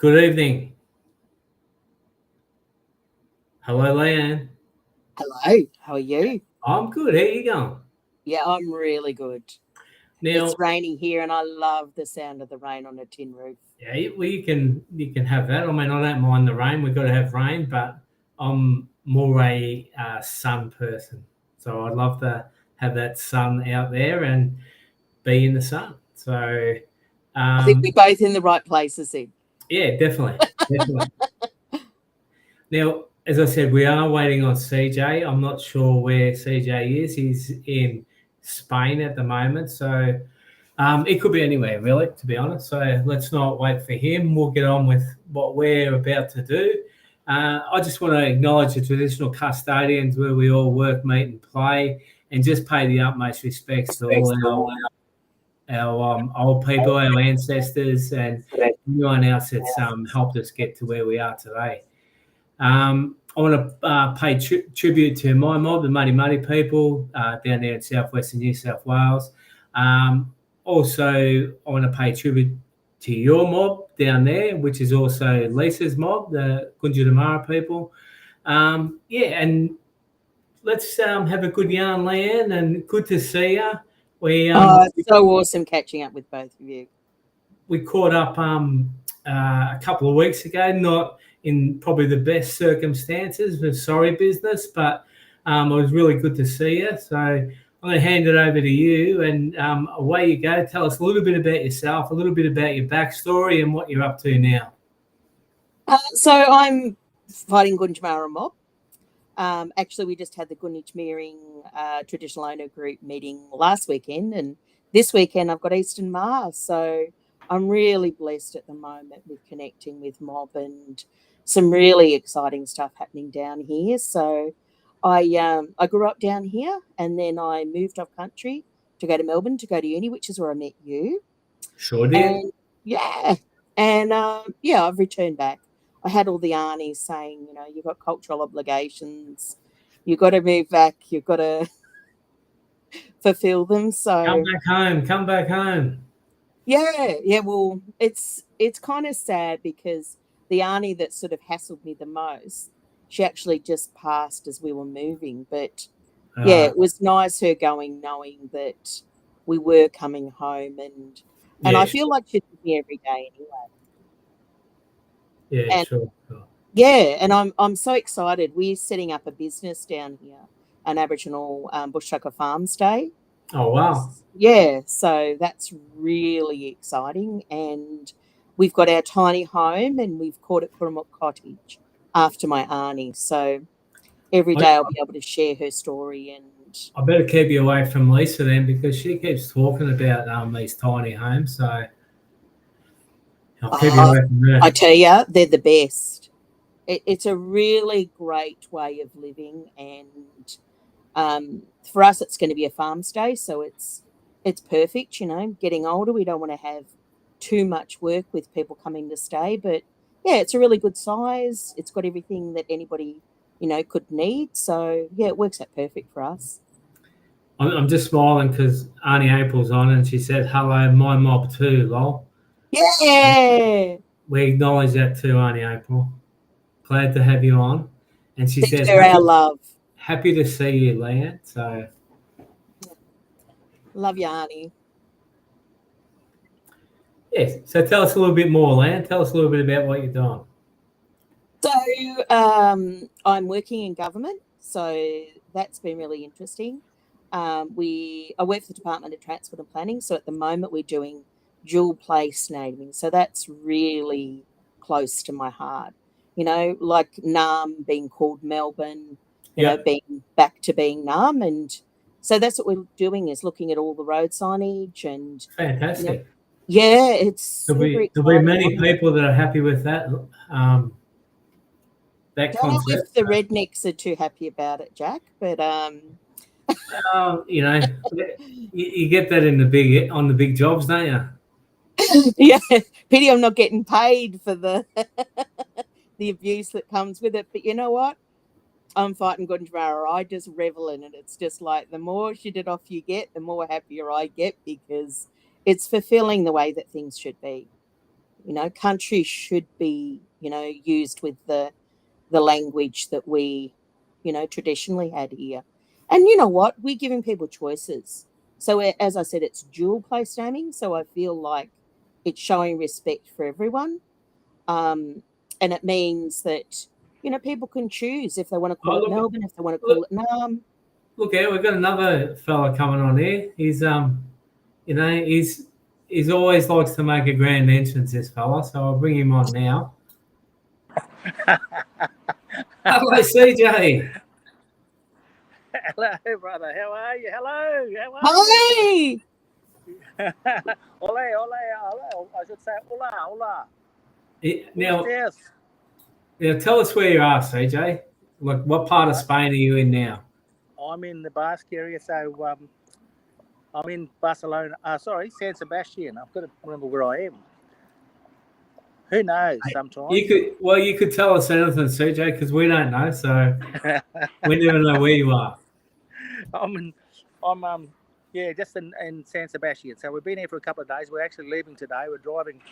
Good evening. Hello, Leanne. Hello, how are you? I'm good. How you going? Yeah, I'm really good. Now, It's raining here and I love the sound of the rain on a tin roof. yeah, well, you can have that. I mean, I don't mind the rain. We've got to have rain, but I'm more a sun person. So I'd love to have that sun out there and be in the sun. So, I think we're um, both in the right places then. yeah, definitely, definitely. Now, as I said, we are waiting on CJ. I'm not sure where CJ is. He's in Spain at the moment, so it could be anywhere, really, to be honest. So let's not wait for him. We'll get on with what we're about to do. I just want to acknowledge the traditional custodians where we all work, meet, and play, and just pay the utmost respects to all our old people, our ancestors, and anyone else that's helped us get to where we are today. I want to pay tribute to my mob, the Muddy Muddy people down there in southwestern New South Wales. Also, I want to pay tribute to your mob down there, which is also Lisa's mob, the Gundjudamara people. Yeah, and let's have a good yarn, Leanne, and good to see you. We Oh, it's so awesome catching up with both of you. we caught up a couple of weeks ago, not in probably the best circumstances with sorry business, but it was really good to see you. So I'm going to hand it over to you, and away you go. Tell us a little bit about yourself, a little bit about your backstory, and what you're up to now. So I'm fighting Gundjamara mob. Actually, we just had the Gunditjmering traditional owner group meeting last weekend, and this weekend I've got Eastern Mars. So I'm really blessed at the moment with connecting with mob and some really exciting stuff happening down here. So I grew up down here, and then I moved off country to go to Melbourne to go to uni, which is where I met you. Sure did. And yeah, and yeah, I've returned back. I had all the aunties saying, you've got cultural obligations, you've got to move back, you've got to fulfill them. Come So back home. Come back home. yeah. Well, it's kind of sad because the auntie that sort of hassled me the most, she actually just passed as we were moving. But yeah, Uh, it was nice her going, knowing that we were coming home, and yeah, I feel like she's with me every day anyway. yeah, And sure. yeah, and I'm so excited. We're setting up a business down here, an Aboriginal bush tucker farm stay. Oh wow. Yeah, so that's really exciting. And we've got our tiny home, and we've called it Kurramuk Cottage after my auntie. So every I, day I'll be able to share her story. And I better keep you away from Lisa then, because she keeps talking about these tiny homes. So I'll keep you oh, away from her. I tell you, they're the best. It's a really great way of living, and for us, it's going to be a farm stay, so it's perfect. Getting older, we don't want to have too much work with people coming to stay, but yeah, it's a really good size. It's got everything that anybody could need. So yeah, it works out perfect for us. I'm just smiling because Auntie April's on and she said, hello, my mob too, lol. Yeah, We acknowledge that too, Auntie April. Glad to have you on. And she send says, her our love. happy to see you, Leanne. So, Love you, Arnie. yes. So tell us a little bit more, Leanne. Tell us a little bit about what you're doing. So I'm working in government, so that's been really interesting. I work for the Department of Transport and Planning, so at the moment we're doing dual place naming, so that's really close to my heart. Like Naarm being called Melbourne, Yep. being back to being Naarm, and so that's what we're doing, is looking at all the road signage, and you know, Fantastic. yeah, it's There'll super be, there'll be exciting. many people that are happy with um, that Don't know if concept. the rednecks are too happy about it, Jack, but You know, you get that in the big jobs, don't you? yeah, pity I'm not getting paid for the the abuse that comes with it. But you know what? I'm fighting good tomorrow. I just revel in it. It's just like the more shit it off you get, the more happier I get, because it's fulfilling the way that things should be. countries should be, used with the language that we, traditionally had here. And you know what? We're giving people choices. So as I said, it's dual place naming. So I feel like it's showing respect for everyone. And it means that, people can choose if they want to call it Melbourne, if they want to call it Naarm. Look, we've got another fella coming on here. He's he's always likes to make a grand entrance, this fella. So I'll bring him on now. Hello, CJ. Hello, brother. How are you? Hello. How are Hi. you? Ole. I should say hola. Now, Yes. Tell us where you are, CJ. Like, what part of Spain are you in now? I'm in the Basque area, so I'm in Barcelona. San Sebastian. I've got to remember where I am. Who knows? Sometimes you could tell us anything, CJ, because we don't know, so we never know where you are. I'm just in San Sebastian. So we've been here for a couple of days. We're actually leaving today. We're driving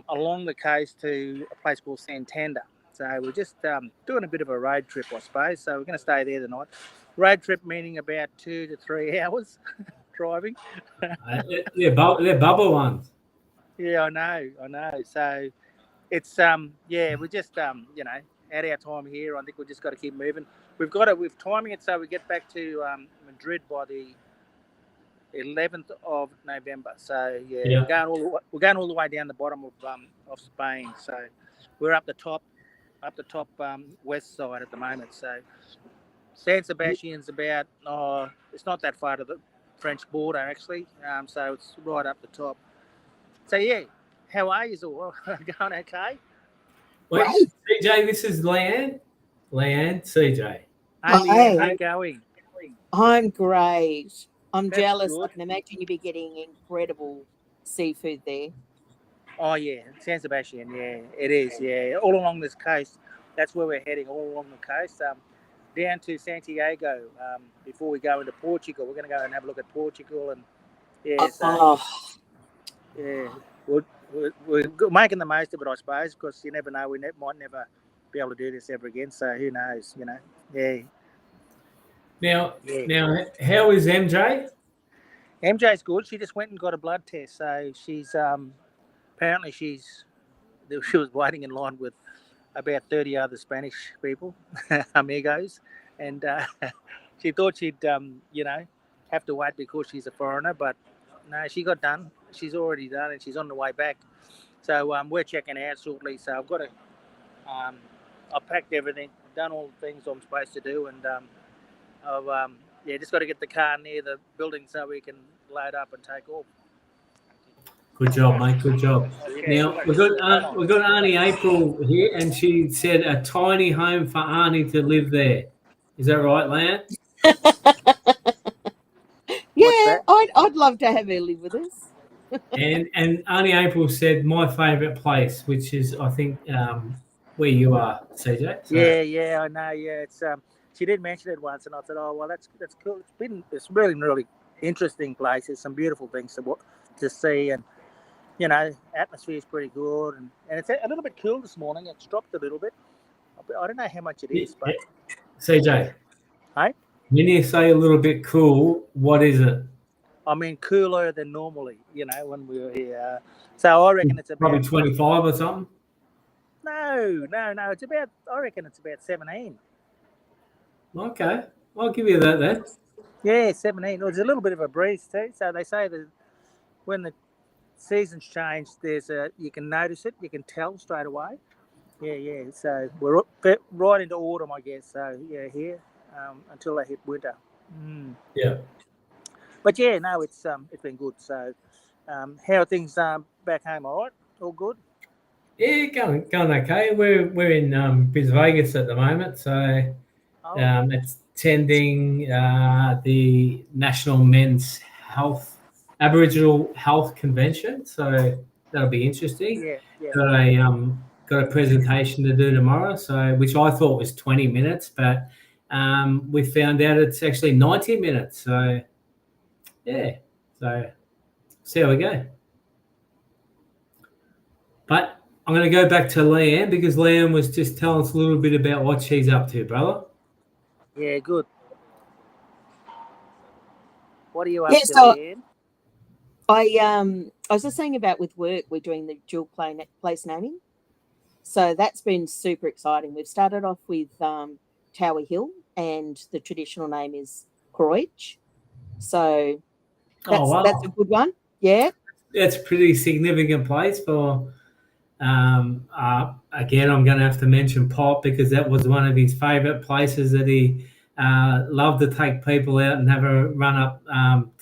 along the coast to a place called Santander. So we're just doing a bit of a road trip, I suppose. So we're going to stay there tonight. Road trip meaning about 2 to 3 hours driving. They're bubble ones. Yeah, I know. So it's we're just at our time here. I think we've just got to keep moving. We're timing it so we get back to Madrid by the 11th of November. So we're going all the way down the bottom of Spain. So we're up the top west side at the moment. So San Sebastian's about it's not that far to the French border actually. So it's right up the top. So how are you all? Going okay? Wait, CJ, this is Leanne, CJ. Hey Leanne, how you going? I'm great. I'm jealous. Good. I can imagine you'd be getting incredible seafood there. Oh yeah, San Sebastian. Yeah, it is. Yeah, all along this coast. That's where we're heading. All along the coast, down to Santiago. Before we go into Portugal, we're going to go and have a look at Portugal, and we're making the most of it, I suppose, because you never know. We might never be able to do this ever again. So who knows? Yeah. Now, how is MJ? MJ's good. She just went and got a blood test. So she's apparently she was waiting in line with about 30 other Spanish people, amigos, and she thought she'd have to wait because she's a foreigner, but no, she got done. She's already done, and she's on the way back. So we're checking out shortly. So I've got to, I've packed everything, done all the things I'm supposed to do, and I've just got to get the car near the building so we can load up and take off. Good job, mate. Good job. Okay. Now we've got Auntie April here, and she said a tiny home for Auntie to live there. Is that right, Lan? Yeah, I'd love to have her live with us. and Auntie April said my favourite place, which is I think where you are, CJ. So. Yeah, I know. Yeah, it's she did mention it once, and I said, oh well, that's cool. It's really interesting place. There's some beautiful things to see, and atmosphere is pretty good, and it's a little bit cool this morning. It's dropped a little bit. I don't know how much it is, but CJ, hey, when you say a little bit cool, what is it? I mean, cooler than normally. When we were here. So I reckon it's about probably 25 or something. No. It's about. I reckon it's about 17. Okay, I'll give you that then. Yeah, 17. There's a little bit of a breeze too. So they say that when the seasons change, you can notice it. You can tell straight away. Yeah. So we're right into autumn, I guess. So here until they hit winter. Yeah. But no, it's been good. So how are things back home? All right, all good. Yeah, going okay. We're in Bris Vegas at the moment, so it's attending the National Men's Aboriginal Health Convention. So that'll be interesting. Yeah. Got a presentation to do tomorrow, so which I thought was 20 minutes, but we found out it's actually 90 minutes. So see how we go. I'm going to go back to Leanne because Leanne was just telling us a little bit about what she's up to, brother. Yeah, good. What are you up Yeah, to, so Leanne? I was just saying about with work, we're doing the dual place naming. So that's been super exciting. We've started off with Tower Hill, and the traditional name is Croich. So Oh, that's a wow. good one. Yeah. That's a pretty significant place for, again, I'm going to have to mention Pop because that was one of his favourite places that he loved to take people out and have a run up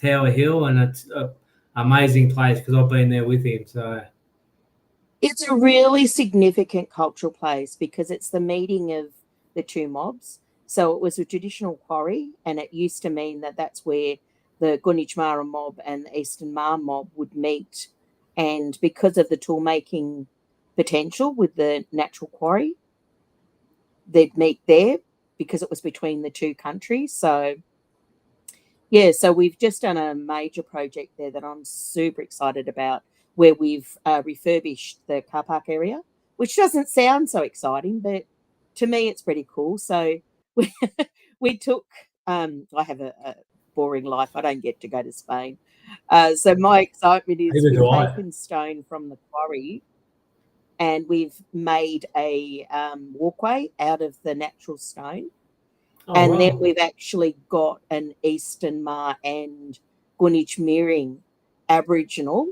Tower Hill, and it's an amazing place because I've been there with him. So It's a really significant cultural place because it's the meeting of the two mobs. So it was a traditional quarry, and it used to mean that that's where the Gunditjmara mob and the Eastern Mar mob would meet. And because of the tool making potential with the natural quarry, they'd meet there because it was between the two countries. So yeah, so we've just done a major project there that I'm super excited about, where we've refurbished the car park area, which doesn't sound so exciting, but to me it's pretty cool. So we, we took, I have a boring life. I don't get to go to Spain. So my excitement is neither we've do I. taken stone from the quarry and we've made a walkway out of the natural stone. Oh, And then wow. we've actually got an Eastern Mar and Gunditjmering Aboriginal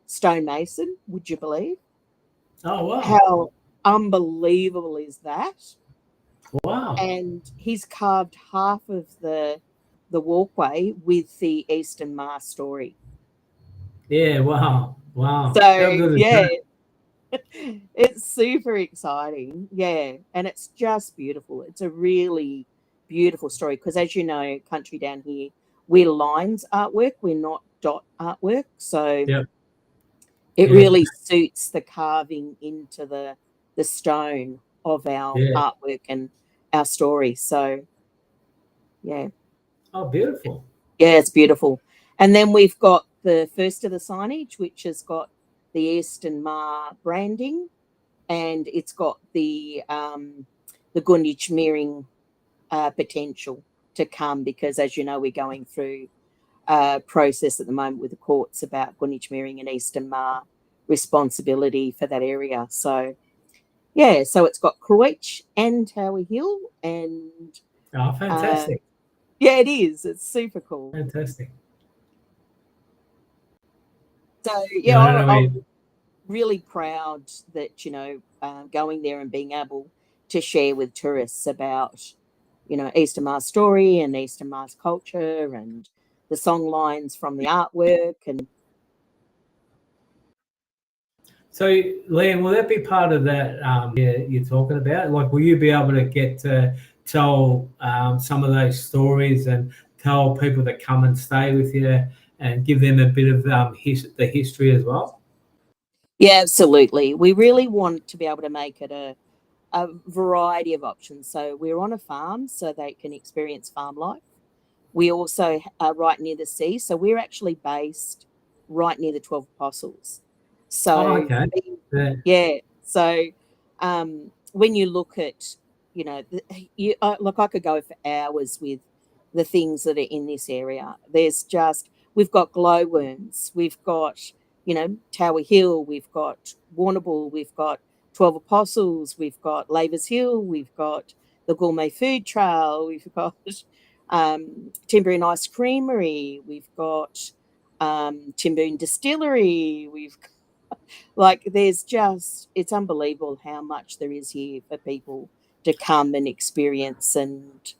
stonemason, would you believe? Oh, wow. How unbelievable is that? Wow. And he's carved half of the walkway with the Eastern Mar story. Yeah, wow. Wow. So How good is yeah, that? it's super exciting. Yeah, and it's just beautiful. It's a really beautiful story because, as you know, country down here, we're lines artwork, we're not dot artwork. So Yeah. it Yeah. really suits the carving into the stone of our Yeah. artwork and our story. So yeah, Oh, beautiful. yeah, it's beautiful. And then we've got the first of the signage, which has got the Eastern Mar branding, and it's got the Gunditjmering potential to come because, as you know, we're going through a process at the moment with the courts about Gunditjmering and Eastern Mar responsibility for that area. So yeah, so it's got Croich and Tower Hill, and Oh, fantastic. yeah, it is. It's super cool. Fantastic. So Yeah, yeah, I don't know. I'm really proud that going there and being able to share with tourists about Eastern Mar's story and Eastern Mar's culture and the song lines from the artwork. And So, Liam, will that be part of that you're talking about? Like, will you be able to get to tell some of those stories and tell people that come and stay with you and give them a bit of the history as well? yeah, absolutely. We really want to be able to make it a variety of options. So we're on a farm so they can experience farm life. We also are right near the sea. So we're actually based right near the 12 Apostles. Oh, So, okay. Yeah. yeah. So when you look at, look, I could go for hours with the things that are in this area. We've got glowworms, we've got, Tower Hill, we've got Warrnambool, we've got 12 Apostles, we've got Lavers Hill, we've got the Gourmet Food Trail, we've got Timber and Ice Creamery, we've got Timboon Distillery, it's unbelievable how much there is here for people to come and experience, and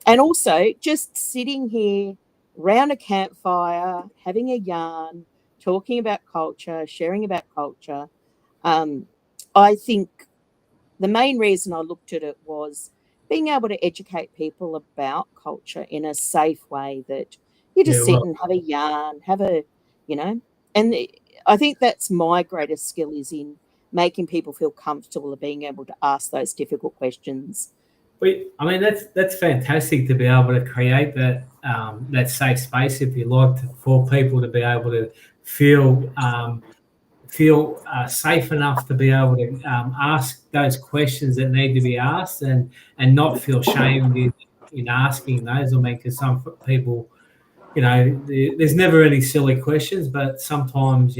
also just sitting here round a campfire, having a yarn, talking about culture, sharing about culture. I think the main reason I looked at it was being able to educate people about culture in a safe way that you Yeah, just sit well, and have a yarn, you know, and I think that's my greatest skill is in making people feel comfortable of being able to ask those difficult questions. I mean, that's fantastic to be able to create that safe space, if you like, for people to be able to feel feel safe enough to be able to ask those questions that need to be asked, and not feel shamed in asking those. I mean, because some people, there's never any silly questions, but sometimes,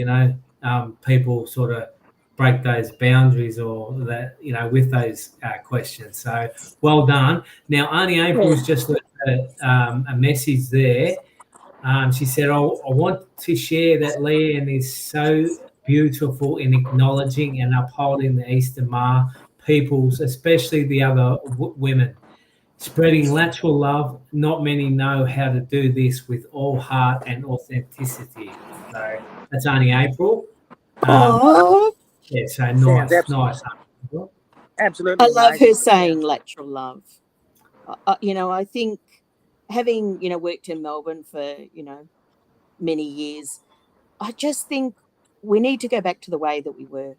people sort of break those boundaries or that, with those questions. So well done. Now, Auntie April's just left a message there. She said, I want to share that Leanne is so beautiful in acknowledging and upholding the Eastern Ma peoples, especially the other women. Spreading lateral love. Not many know how to do this with all heart and authenticity. So that's Auntie April. Oh, Yeah, so Sounds nice. absolutely I love her amazing. saying lateral love. I think having, worked in Melbourne for, many years, I just think we need to go back to the way that we were.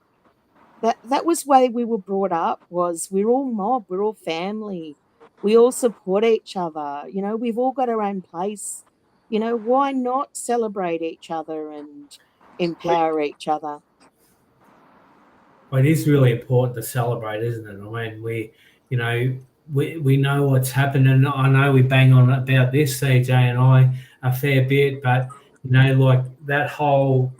That was the way we were brought up, was we're all mob, we're all family. We all support each other. We've all got our own place. Why not celebrate each other and empower each other? Well, it is really important to celebrate, isn't it? I mean, you know, we know what's happened, and I know we bang on about this, CJ and I, a fair bit, but like that whole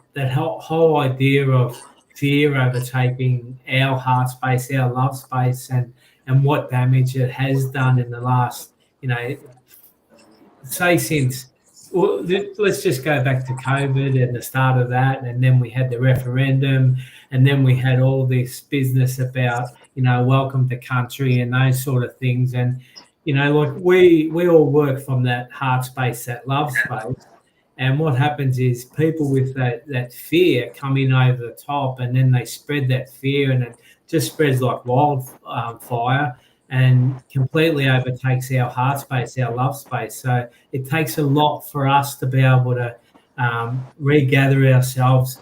idea of fear overtaking our heart space, our love space, and what damage it has done in the last, say since. Well, let's just go back to COVID and the start of that, and then we had the referendum, and then we had all this business about welcome to country and those sort of things, and like we all work from that heart space, that love space, and what happens is people with that fear come in over the top, and then they spread that fear, and it just spreads like wildfire, and completely overtakes our heart space, our love space. So it takes a lot for us to be able to regather ourselves,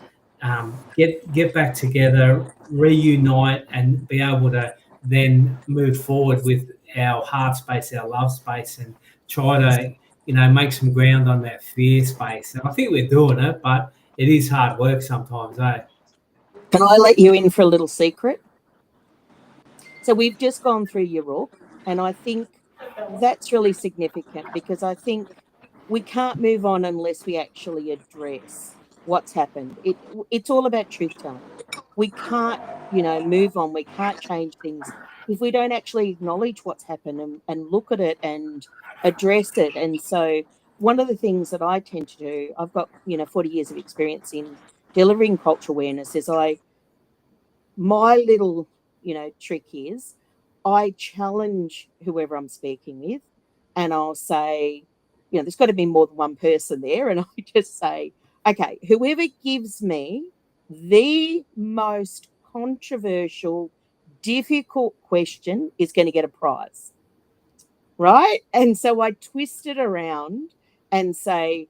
get back together, reunite, and be able to then move forward with our heart space, our love space, and try to make some ground on that fear space. And I think we're doing it, but it is hard work sometimes, eh? Can I let you in for a little secret? So we've just gone through Europe, and I think that's really significant, because I think we can't move on unless we actually address what's happened. It's all about truth telling. We can't, move on. We can't change things if we don't actually acknowledge what's happened, and look at it and address it. And so one of the things that I tend to do, I've got, 40 years of experience in delivering cultural awareness, is my little, trick is I challenge whoever I'm speaking with, and I'll say, there's got to be more than one person there. And I just say, okay, whoever gives me the most controversial, difficult question is going to get a prize. Right. And so I twist it around and say,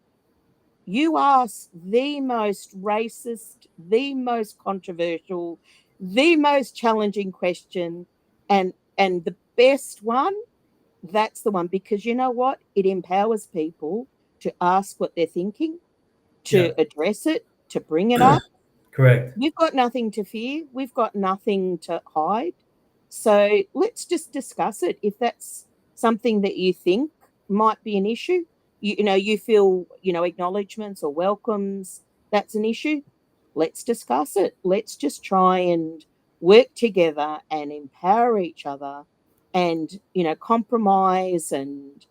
you ask the most racist, the most controversial, the most challenging question, and the best one, that's the one. Because you know what? It empowers people to ask what they're thinking, to Yeah, address it, to bring it up. correct. We've got nothing to fear. We've got nothing to hide. So let's just discuss it. If that's something that you think might be an issue, you feel, acknowledgements or welcomes, that's an issue. Let's discuss it. Let's just try and work together and empower each other, and, compromise, and,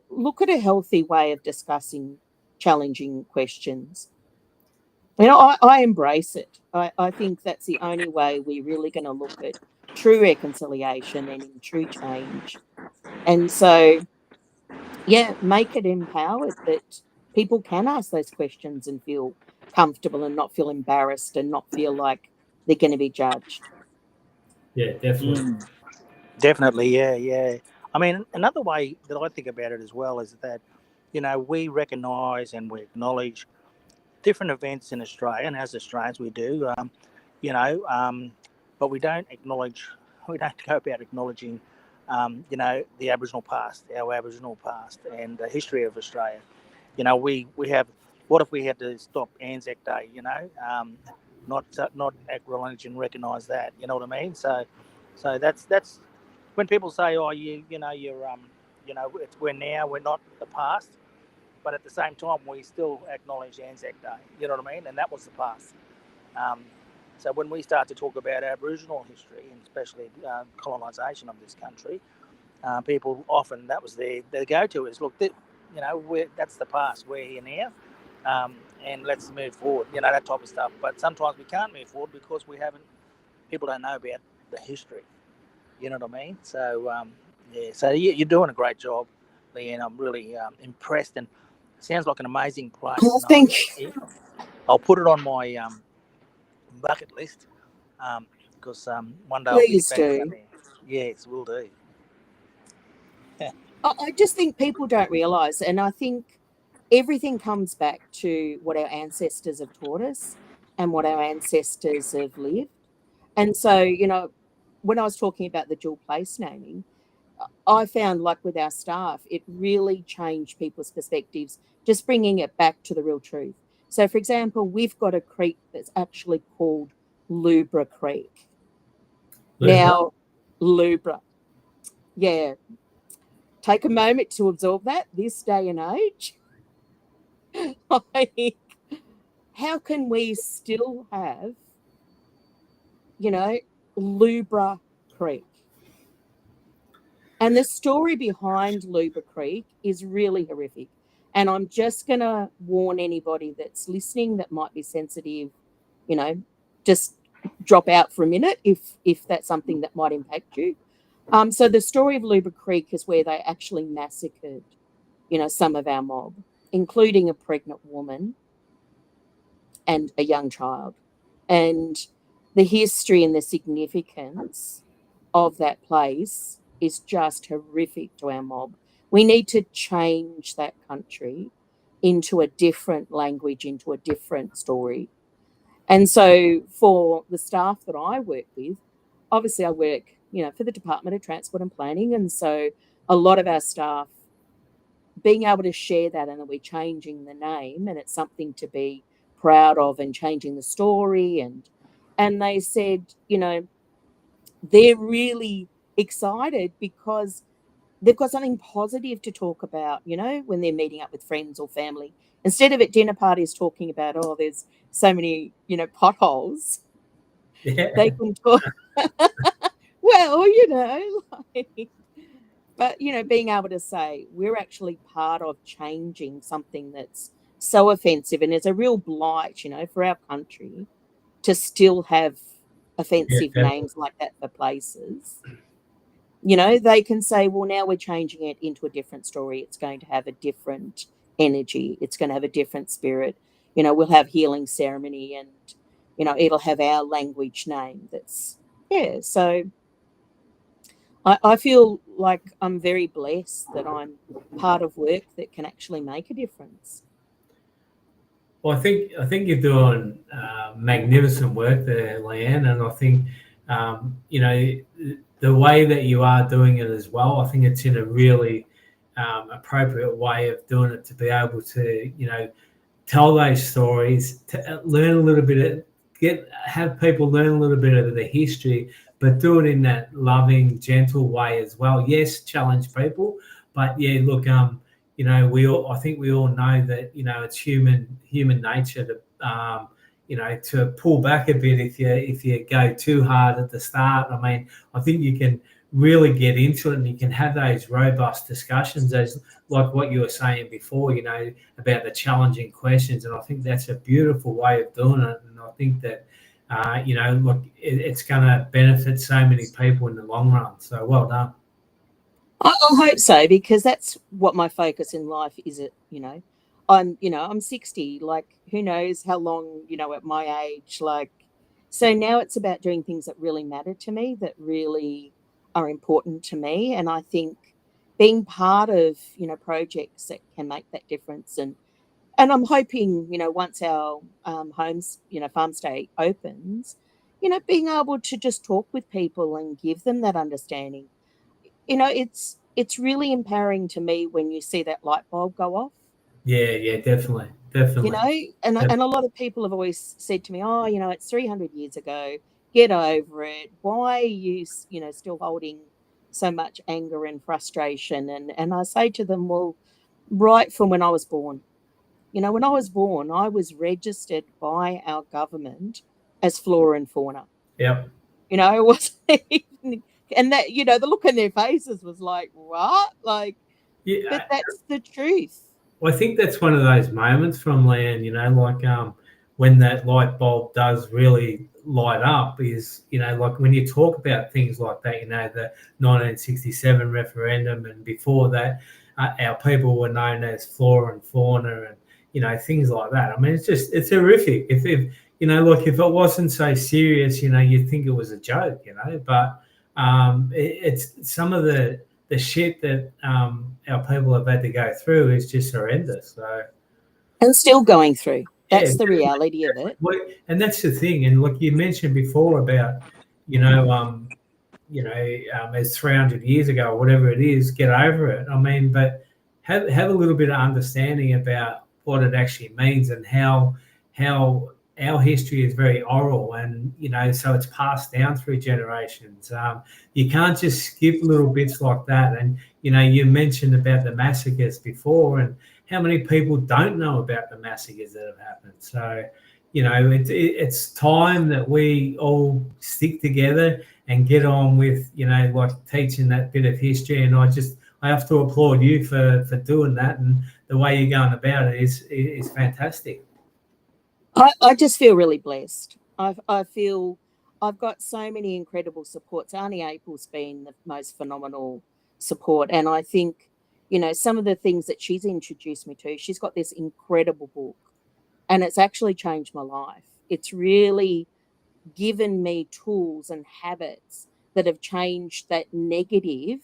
look at a healthy way of discussing challenging questions. I embrace it. I think that's the only way we're really going to look at true reconciliation and in true change. And so, yeah, make it empowered that people can ask those questions and feel comfortable and not feel embarrassed and not feel like they're going to be judged. Yeah, definitely. Definitely, yeah. I mean, another way that I think about it as well is that, we recognise and we acknowledge different events in Australia, and as Australians we do, you know, um, but we don't go about acknowledging, the Aboriginal past, our Aboriginal past, and the history of Australia. We have. What if we had to stop Anzac Day? not acknowledge and recognise that. You know what I mean? So that's when people say, "Oh, you're we're now, we're not the past," but at the same time, we still acknowledge Anzac Day. You know what I mean? And that was the past. So when we start to talk about Aboriginal history, and especially colonisation of this country, people often, that was their go-to, is, look, that's the past. We're here now, and let's move forward. That type of stuff. But sometimes we can't move forward because people don't know about the history. You know what I mean? So so you're doing a great job, Leanne. I'm really impressed, and it sounds like an amazing place. Oh, thank you. I'll put it on my bucket list, because one day Please I'll get back do. down there. Yes, we'll do. I just think people don't realise, and I think everything comes back to what our ancestors have taught us and what our ancestors have lived. And so, when I was talking about the dual place naming, I found, like with our staff, it really changed people's perspectives, just bringing it back to the real truth. So, for example, we've got a creek that's actually called Lubra Creek. Now, Lubra. Yeah. Take a moment to absorb that this day and age. Like, how can we still have, Lubra Creek? And the story behind Lubra Creek is really horrific. And I'm just going to warn anybody that's listening that might be sensitive, just drop out for a minute if that's something that might impact you. So the story of Lubra Creek is where they actually massacred, some of our mob, including a pregnant woman and a young child. And the history and the significance of that place is just horrific to our mob. We need to change that country into a different language, into a different story. And so for the staff that I work with, obviously I work, for the Department of Transport and Planning. And so a lot of our staff being able to share that, and that we're changing the name, and it's something to be proud of, and changing the story. And they said, they're really excited because they've got something positive to talk about, when they're meeting up with friends or family. Instead of at dinner parties talking about, oh, there's so many, potholes, they can talk. Well, but, being able to say we're actually part of changing something that's so offensive, and it's a real blight, for our country to still have offensive names like that for places. They can say, well, now we're changing it into a different story. It's going to have a different energy. It's going to have a different spirit. We'll have healing ceremony, and, it'll have our language name. So I feel like I'm very blessed that I'm part of work that can actually make a difference. Well, I think you're doing magnificent work there, Leanne, and I think the way that you are doing it as well. I think it's in a really appropriate way of doing it, to be able to tell those stories, to learn a little bit, have people learn a little bit of the history, but do it in that loving, gentle way as well. Yes, challenge people, but yeah, look, I think we all know that it's human nature to to pull back a bit if you go too hard at the start. I mean, I think you can really get into it, and you can have those robust discussions, as like what you were saying before, about the challenging questions. And I think that's a beautiful way of doing it. And I think that look, it's going to benefit so many people in the long run. So well done. I hope so, because that's what my focus in life is. I'm 60. Like, who knows how long, at my age. Like, so now it's about doing things that really matter to me, that really are important to me. And I think being part of, projects that can make that difference. And I'm hoping, once our homes, farm stay opens, being able to just talk with people and give them that understanding. It's really empowering to me when you see that light bulb go off. Yeah, definitely. Definitely. and a lot of people have always said to me, oh, it's 300 years ago, get over it. Why are you, still holding so much anger and frustration? And I say to them, well, right from when I was born, when I was born, I was registered by our government as flora and fauna. Yep. It wasn't even, and that, the look on their faces was like, what? Like, but Yeah. that's the truth. Well, I think that's one of those moments from land, like when that light bulb does really light up is, like when you talk about things like that, the 1967 referendum and before that, our people were known as flora and fauna and, things like that. I mean, it's horrific. Like if it wasn't so serious, you'd think it was a joke, but it's some of the shit that our people have had to go through is just horrendous. So, And still going through. That's yeah, the reality of it. and that's the thing. And look, you mentioned before about, you know, it's 300 years ago or whatever it is. Get over it. I mean, but have a little bit of understanding about what it actually means and how our history is very oral and so it's passed down through generations. You can't just skip little bits like that. And you mentioned about the massacres before and how many people don't know about the massacres that have happened. So it's time that we all stick together and get on with like teaching that bit of history. And I have to applaud you for doing that, and the way you're going about it is fantastic. I just feel really blessed. I feel I've got so many incredible supports. Auntie April's been the most phenomenal support. And I think, some of the things that she's introduced me to, she's got this incredible book and it's actually changed my life. It's really given me tools and habits that have changed that negative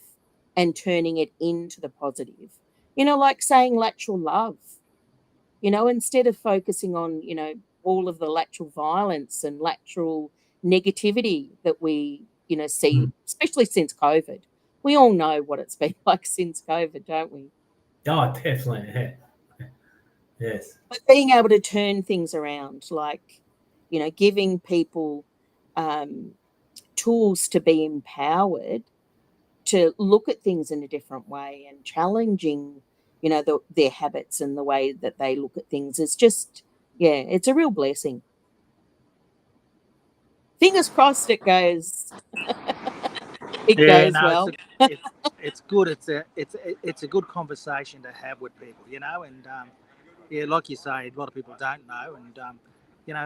and turning it into the positive. Like saying lateral love. Instead of focusing on, all of the lateral violence and lateral negativity that we, see, especially since COVID. We all know what it's been like since COVID, don't we? Oh, definitely. Yeah. Yes. But being able to turn things around, like, giving people tools to be empowered to look at things in a different way and challenging, their habits and the way that they look at things is just, yeah, it's a real blessing. Fingers crossed it goes Yeah, no, well. it's good. It's a good conversation to have with people, and yeah, like you say, a lot of people don't know, and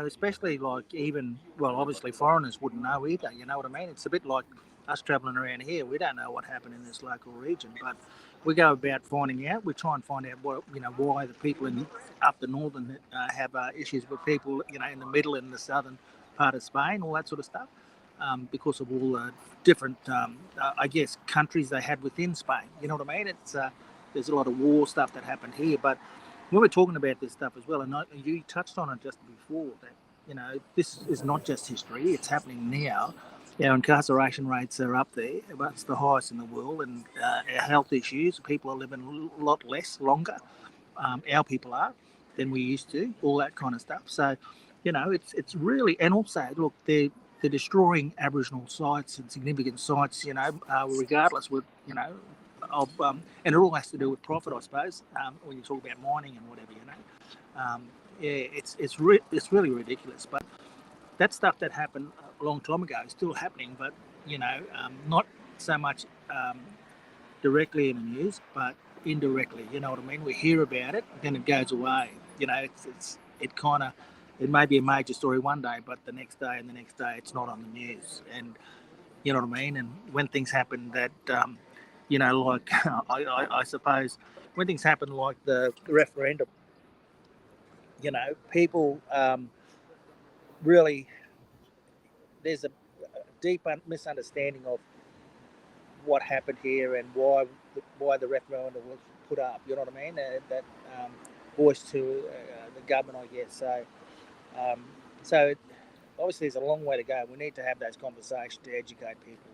especially like even obviously foreigners wouldn't know either. You know what I mean? It's a bit like us travelling around here. We don't know what happened in this local region, but we go about finding out. We try and find out why the people up the northern have issues with people in the middle and the southern part of Spain, all that sort of stuff. Because of all the different, I guess, countries they had within Spain. You know what I mean? It's there's a lot of war stuff that happened here, but when we're talking about this stuff as well, and you touched on it just before, that this is not just history; it's happening now. Our incarceration rates are up there; it's the highest in the world, and our health issues. People are living a lot longer. Our people are than we used to. All that kind of stuff. So, it's really, and also look, they're destroying Aboriginal sites and significant sites. Regardless with of and it all has to do with profit, I suppose. When you talk about mining and whatever, yeah, it's really ridiculous. But that stuff that happened a long time ago is still happening, but not so much directly in the news, but indirectly. You know what I mean? We hear about it, then it goes away. It may be a major story one day, but the next day and the next day, it's not on the news. And you know what I mean? And when things happen that, like I suppose, when things happen like the referendum, people really, there's a deep misunderstanding of what happened here and why the referendum was put up. You know what I mean? That voice to the government, I guess. Um, so obviously, there's a long way to go. We need to have those conversations to educate people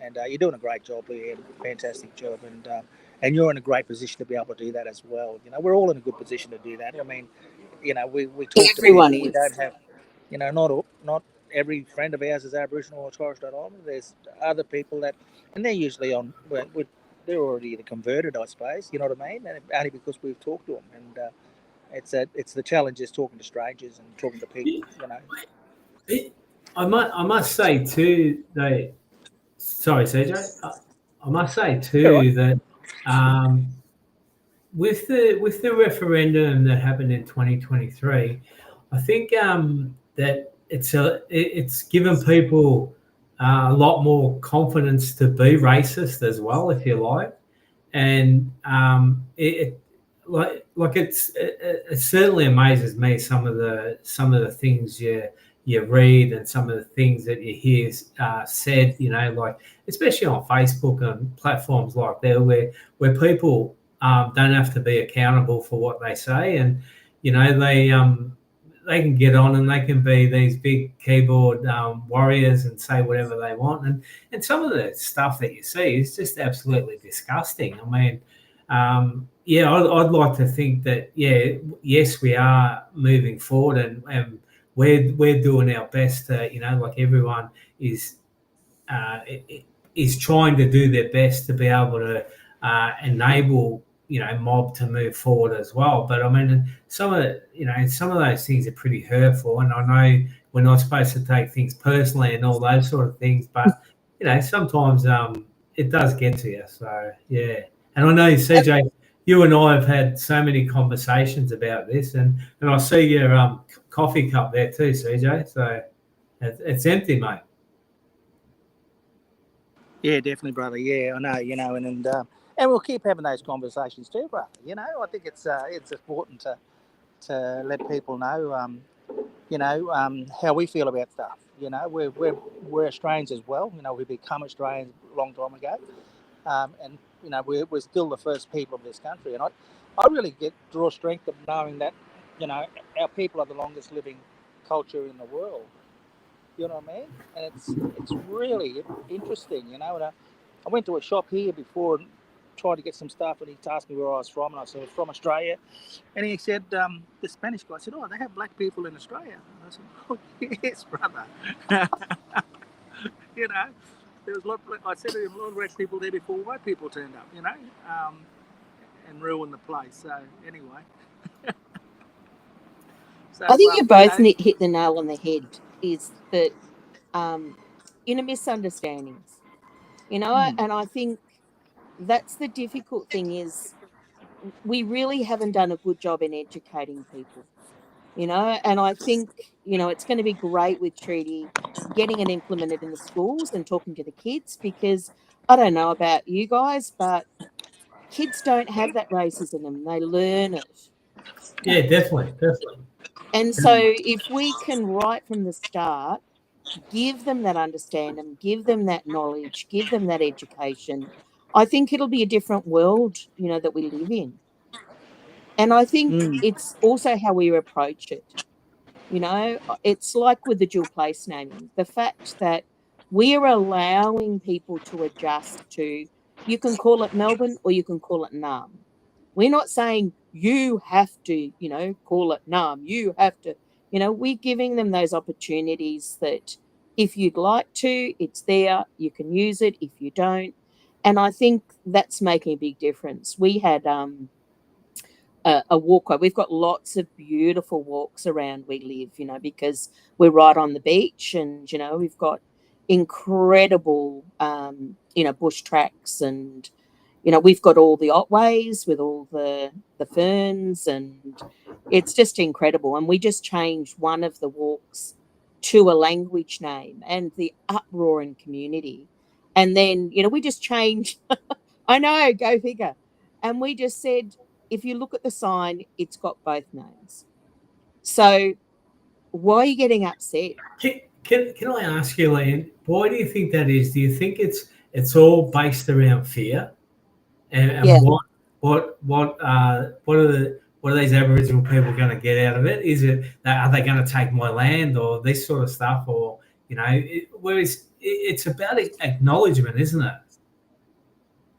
And you're doing a great job, Leanne. Fantastic job, and you're in a great position to be able to do that as well. We're all in a good position to do that. I mean, we talk to Everyone people. We don't is. have, not every friend of ours is Aboriginal or Torres Strait Islander. There's other people that, and they're usually on. They're already converted, I suppose. You know what I mean? And only because we've talked to them, and it's the challenge is talking to strangers and talking to people. I must say too, sorry, CJ. I must say too that with the referendum that happened in 2023, I think that it's given people a lot more confidence to be racist as well, if you like, and it certainly amazes me some of the things you read and some of the things that you hear said, like especially on Facebook and platforms like that, where people don't have to be accountable for what they say, and they can get on and they can be these big keyboard warriors and say whatever they want, and some of the stuff that you see is just absolutely disgusting. I mean, I'd like to think that yes, we are moving forward, and we're doing our best to, like everyone is trying to do their best to be able to enable mob to move forward as well. But I mean, some of those things are pretty hurtful, and I know we're not supposed to take things personally and all those sort of things, but sometimes it does get to you. So yeah, and I know CJ, you and I have had so many conversations about this, and I see your coffee cup there too, CJ. So it's empty, mate. Yeah, definitely, brother. Yeah, I know, and we'll keep having those conversations too, brother. I think it's important to let people know, how we feel about stuff. We're Australians as well. We become Australians a long time ago, and we're still the first people of this country, and I really draw strength of knowing that, our people are the longest living culture in the world. You know what I mean? And it's really interesting, And I went to a shop here before and tried to get some stuff, and he asked me where I was from, and I said, from Australia. And he said, the Spanish guy said, oh, they have black people in Australia. And I said, oh, yes, brother. There was I said to him, a lot of black people there before white people turned up, and ruined the place. So anyway. I think you both hit the nail on the head, is that misunderstandings, and I think that's the difficult thing, is we really haven't done a good job in educating people, and I think, it's going to be great with Treaty getting it implemented in the schools and talking to the kids, because I don't know about you guys, but kids don't have that racism in them. They learn it. Yeah, definitely. And so if we can, right from the start, give them that understanding, give them that knowledge, give them that education, I think it'll be a different world, that we live in. And I think it's also how we approach it. It's like with the dual place naming, the fact that we are allowing people to adjust to, you can call it Melbourne or you can call it Naarm. We're not saying you have to, call it Naarm. You have to, we're giving them those opportunities that if you'd like to, it's there. You can use it if you don't. And I think that's making a big difference. We had a walkway. We've got lots of beautiful walks around we live, because we're right on the beach, and we've got incredible bush tracks, and we've got all the otways with all the ferns, and it's just incredible. And we just changed one of the walks to a language name, and the uproar in community. And then we just changed. I know, go figure. And we just said, if you look at the sign, it's got both names. So why are you getting upset? Can I ask you, Leanne, why do you think that is? Do you think it's all based around fear? And what are these Aboriginal people going to get out of it? Is it that, are they going to take my land or this sort of stuff? Or whereas it's about acknowledgement, isn't it?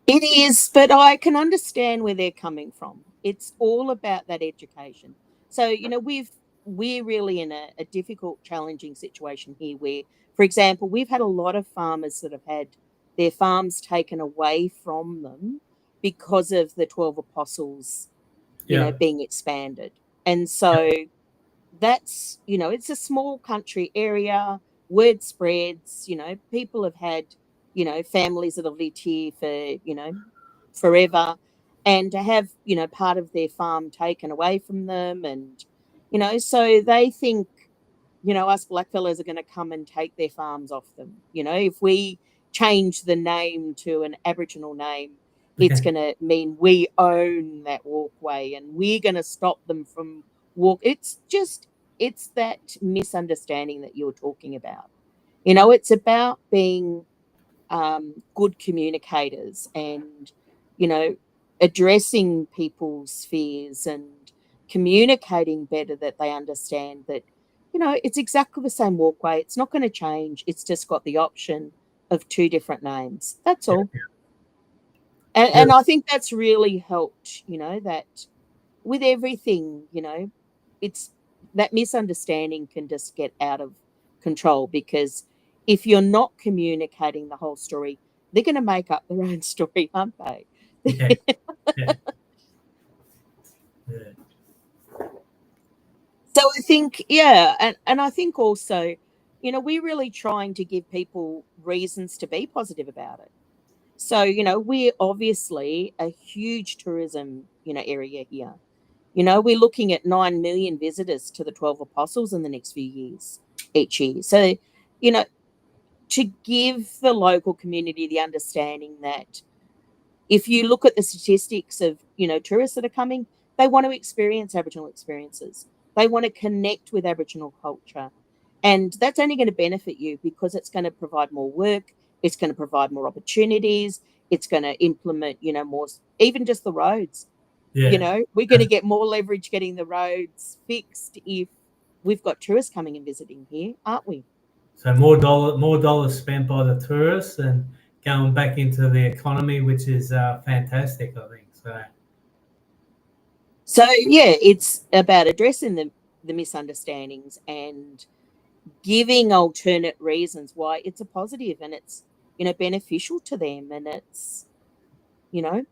It is, but I can understand where they're coming from. It's all about that education. So, you know, we're really in a difficult, challenging situation here where, for example, we've had a lot of farmers that have had their farms taken away from them because of the 12 apostles, you know, Yeah. being expanded. And so that's, you know, it's a small country area, word spreads, you know, people have had, you know, families that have lived here for, you know, forever, and to have, you know, part of their farm taken away from them, and, you know, so they think, you know, us blackfellas are going to come and take their farms off them. You know, if we change the name to an Aboriginal name, it's going to mean we own that walkway and we're going to stop them from walk. It's just, it's that misunderstanding that you're talking about. You know, it's about being good communicators and, you know, addressing people's fears and communicating better, that they understand that, you know, it's exactly the same walkway. It's not going to change. It's just got the option of two different names. That's all. And I think that's really helped, you know, that with everything, you know, it's that misunderstanding can just get out of control, because if you're not communicating the whole story, they're going to make up their own story, aren't they? Yeah. Yeah. Yeah. So I think, yeah, and I think also, you know, we're really trying to give people reasons to be positive about it. So, you know, we're obviously a huge tourism, you know, area here. You know, we're looking at 9 million visitors to the 12 apostles in the next few years, each year. So, you know, to give the local community the understanding that if you look at the statistics of, you know, tourists that are coming, they want to experience Aboriginal experiences. They want to connect with Aboriginal culture. And that's only going to benefit you because it's going to provide more work, it's going to provide more opportunities, it's going to implement, you know, more, even just the roads. You Yeah. know, we're going to get more leverage getting the roads fixed if we've got tourists coming and visiting here, aren't we? So more dollars spent by the tourists and going back into the economy, which is fantastic, I think. So yeah, it's about addressing the misunderstandings and giving alternate reasons why it's a positive and it's, you know, beneficial to them, and it's, you know.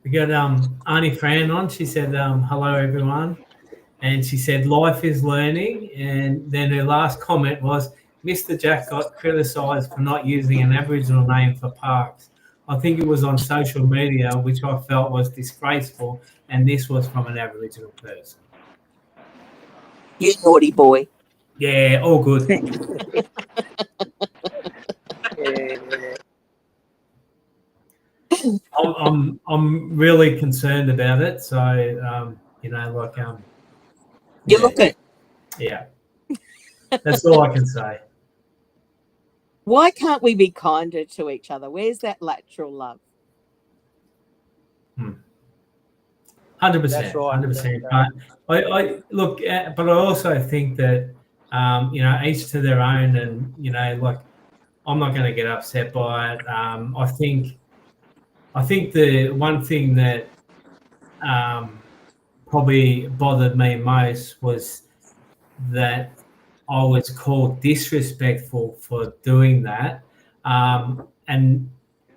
We got Arnie Fran on. She said, hello, everyone. And she said, life is learning. And then her last comment was, Mr. Jack got criticised for not using an Aboriginal name for parks. I think it was on social media, which I felt was disgraceful. And this was from an Aboriginal person. You naughty boy. Yeah, all good. I'm really concerned about it. So, you know, like, You look at, yeah, that's all I can say. why can't we be kinder to each other? Where's that lateral love? 100%, That's right. 100%. But I look, but I also think that you know, each to their own, and you know, like, I'm not going to get upset by it. I think the one thing that probably bothered me most was that I was called disrespectful for doing that, and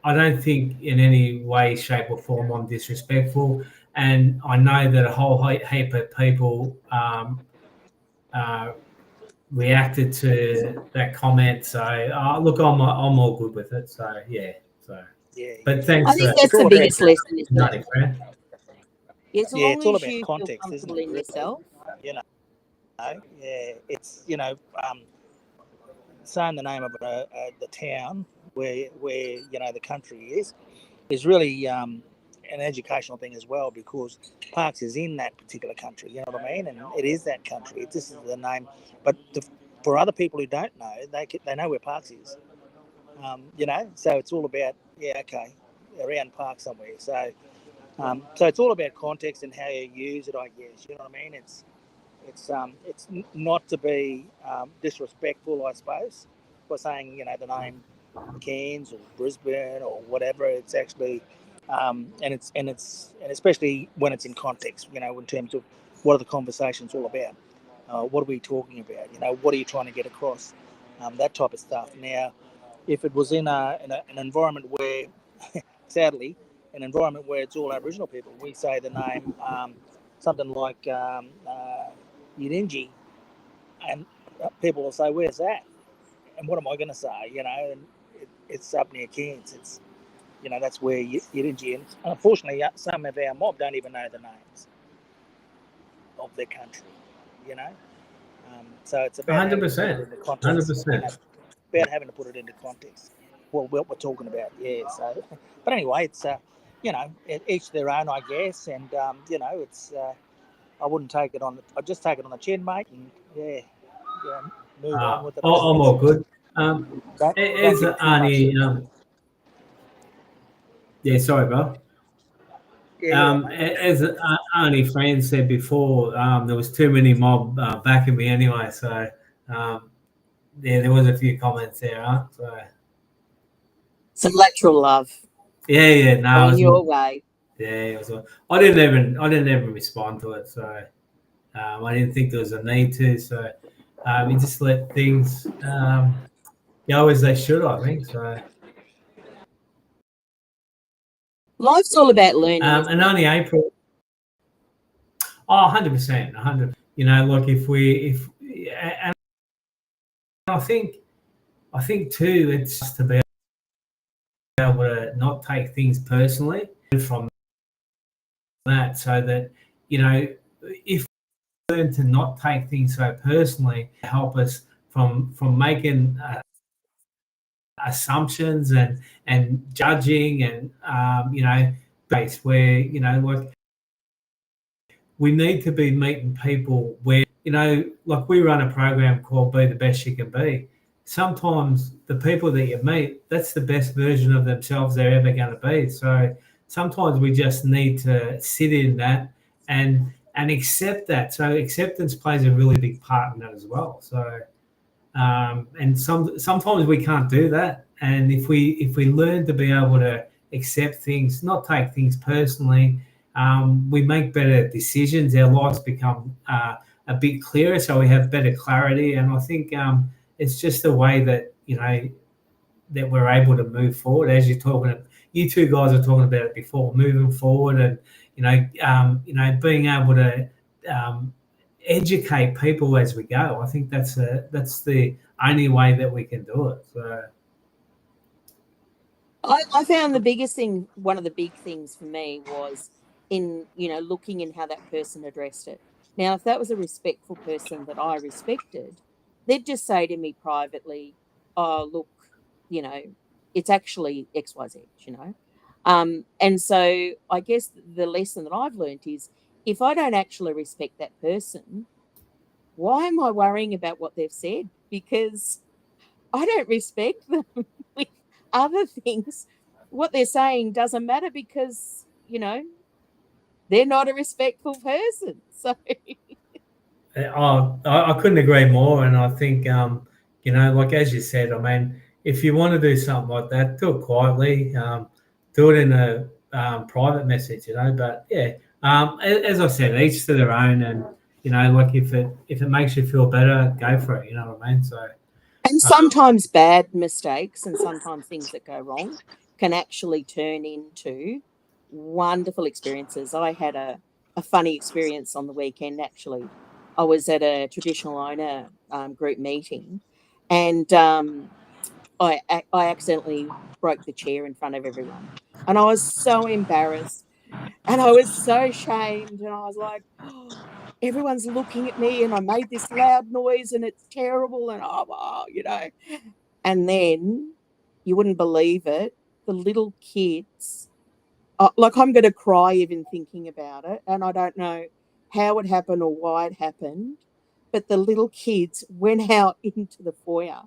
I don't think in any way, shape, or form I'm disrespectful. And I know that a whole heap of people uh, reacted to that comment. So look, I'm all good with it. So yeah. So, Yeah, but I thanks think for it's that's the all about biggest lesson, isn't it? nodding, friend. As yeah, long it's all as about you feel context, isn't comfortable it? in yourself. You know, yeah, it's, you know, saying the name of the town where you know the country is really an educational thing as well, because Parks is in that particular country. You know what I mean? And it is that country. This is the name, but for other people who don't know, they know where Parks is. You know, so it's all about, yeah, okay, around Park somewhere. So so it's all about context and how you use it, I guess. You know what I mean? it's not to be disrespectful, I suppose, by saying the name Cairns or Brisbane or whatever. It's actually and especially when it's in context, in terms of what are the conversations all about, what are we talking about, what are you trying to get across, that type of stuff. Now, if it was in an environment where, sadly, an environment where it's all Aboriginal people, we say the name something like Yirinji, and people will say, "Where's that?" And what am I going to say? And it's up near Cairns. It's that's where Yirinji, and unfortunately, some of our mob don't even know the names of their country. So it's about having to put it 100%. into context. 100%. About having to put it into context. What we're talking about, yeah. So, but anyway, it's each their own, I guess, and it's I wouldn't take it on. I'd just take it on the chin, mate, and move on with it. I'm all good. Don't As give too Arnie, yeah, sorry, bro. Yeah, As Arnie Fran said before, there was too many mob backing me anyway, so yeah, there was a few comments there, huh? So Some lateral love yeah, no, going your way. Yeah, it was. I didn't even respond to it, so I didn't think there was a need to. So we just let things go as they should, I think. So Life's all about learning. and only April. Oh, 100%, 100. Like if and I think too, it's just to be able to not take things personally from that, so that if we learn to not take things so personally, help us from making assumptions and judging and base where like we need to be meeting people where like we run a program called Be the Best You Can Be. Sometimes the people that you meet, that's the best version of themselves they're ever going to be. So sometimes we just need to sit in that and accept that. So acceptance plays a really big part in that as well. So and sometimes we can't do that. And if we learn to be able to accept things, not take things personally, we make better decisions. Our lives become a bit clearer, so we have better clarity. And I think it's just the way that that we're able to move forward. As you two guys are talking about it before, moving forward, and being able to educate people as we go. I think that's the only way that we can do it. So I found one of the big things for me was in looking in how that person addressed it. Now, if that was a respectful person that I respected, they'd just say to me privately, "Oh, look, it's actually XYZ," And so I guess the lesson that I've learned is if I don't actually respect that person, why am I worrying about what they've said? Because I don't respect them with other things. What they're saying doesn't matter because, they're not a respectful person. So I couldn't agree more. And I think like as you said, I mean, if you want to do something like that, do it quietly. Do it in a private message, But yeah, as I said, each to their own. And like if it makes you feel better, go for it. You know what I mean? So. and sometimes bad mistakes and sometimes things that go wrong can actually turn into wonderful experiences. I had a funny experience on the weekend, actually. I was at a traditional owner group meeting and I accidentally broke the chair in front of everyone. And I was so embarrassed and I was so shamed. And I was like, oh, everyone's looking at me and I made this loud noise and it's terrible. And and then you wouldn't believe it. The little kids, like I'm going to cry even thinking about it. And I don't know how it happened or why it happened. But the little kids went out into the foyer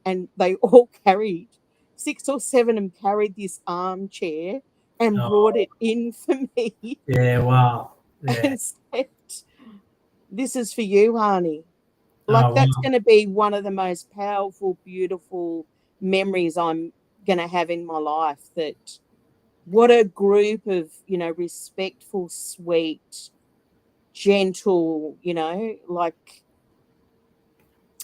and they all carried, 6 or 7 of them carried this armchair and brought it in for me. Yeah, wow. Yeah. And said, this is for you, Harney. Like, that's going to be one of the most powerful, beautiful memories I'm going to have in my life. That what a group of, respectful, sweet, gentle,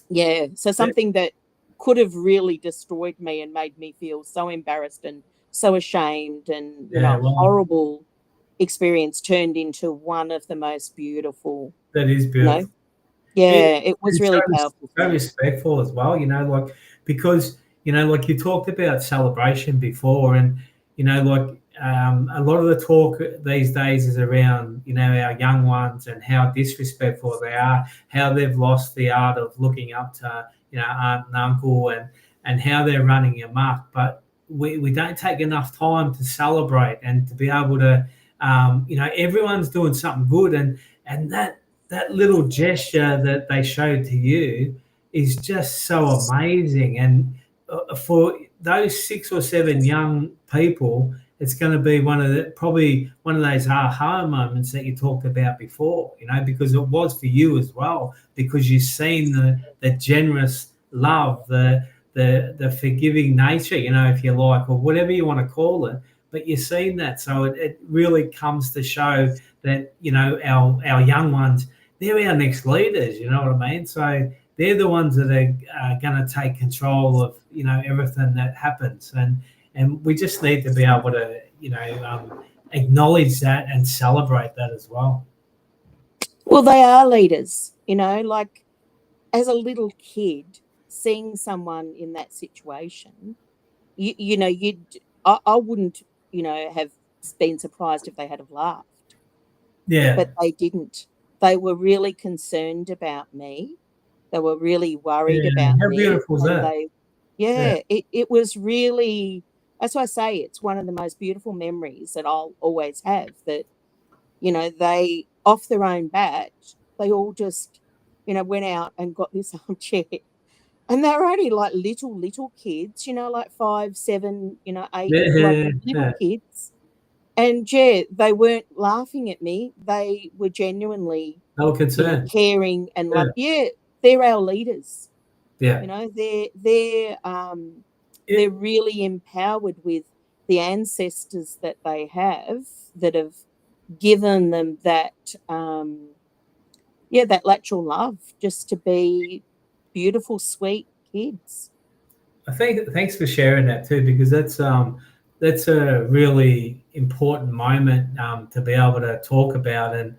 yeah. So something that could have really destroyed me and made me feel so embarrassed and so ashamed and, horrible experience turned into one of the most beautiful. That is beautiful. It was really powerful. So respectful as well, because, like you talked about celebration before, and, a lot of the talk these days is around, our young ones and how disrespectful they are, how they've lost the art of looking up to, aunt and uncle, and how they're running amok. But we don't take enough time to celebrate and to be able to, everyone's doing something good, and that little gesture that they showed to you is just so amazing. And for those 6 or 7 young people, it's going to be probably one of those aha moments that you talked about before, because it was for you as well, because you've seen the generous love, the forgiving nature, if you like, or whatever you want to call it. But you've seen that. So it really comes to show that, our young ones, they're our next leaders, you know what I mean? So they're the ones that are going to take control of, everything that happens. And we just need to be able to, acknowledge that and celebrate that as well. Well, they are leaders, like as a little kid, seeing someone in that situation, I wouldn't, have been surprised if they had have laughed. Yeah. But they didn't. They were really concerned about me. They were really worried about How me. beautiful is that? It was really, that's why I say it's one of the most beautiful memories that I'll always have, that, they, off their own bat, they all just, went out and got this armchair. And they were only like little kids, like 5, 7, 8, like little kids. And they weren't laughing at me. They were genuinely, concerned, caring and like, they're our leaders. Yeah. They're really empowered with the ancestors that they have that have given them that, that lateral love just to be beautiful, sweet kids. I think thanks for sharing that too, because that's a really important moment to be able to talk about, and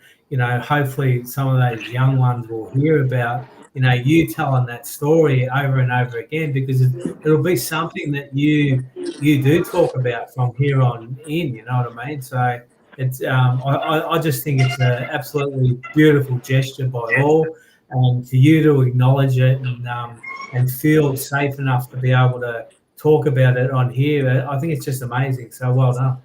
hopefully some of those young ones will hear about you telling that story over and over again, because it'll be something that you do talk about from here on in. You know what I mean? So it's I just think it's an absolutely beautiful gesture by all, and for you to acknowledge it and feel safe enough to be able to talk about it on here. I think it's just amazing. So well done.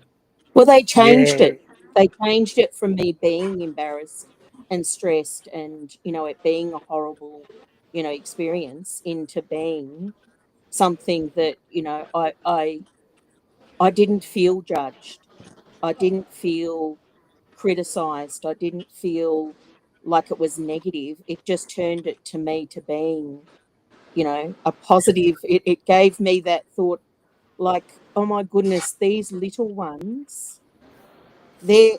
Well, they changed it. They changed it from me being embarrassed and stressed and, it being a horrible, experience into being something that, I didn't feel judged. I didn't feel criticized. I didn't feel like it was negative. It just turned it to me to being, a positive. It gave me that thought, like, oh my goodness, these little ones, they're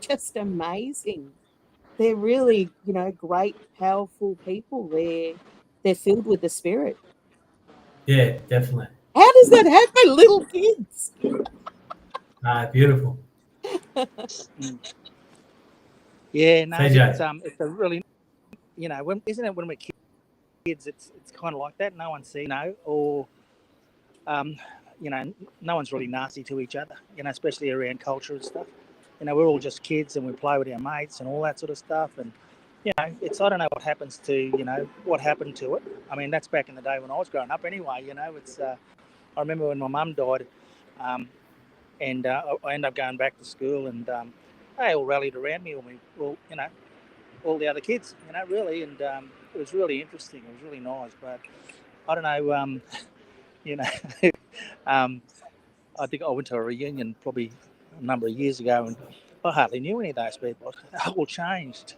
just amazing. They're really, great, powerful people. They're filled with the spirit. Yeah, definitely. How does that happen, little kids? Beautiful. Yeah, no, CJ. it's a really, isn't it when we're kids, it's kind of like that. No one sees, or no one's really nasty to each other, especially around culture and stuff. We're all just kids and we play with our mates and all that sort of stuff. And, it's, I don't know what happens to, what happened to it. I mean, that's back in the day when I was growing up anyway, it's, I remember when my mum died, and I ended up going back to school, and they all rallied around me, all the other kids, really. And it was really interesting. It was really nice. But I don't know, I think I went to a reunion probably a number of years ago, and I hardly knew any of those people. They all changed.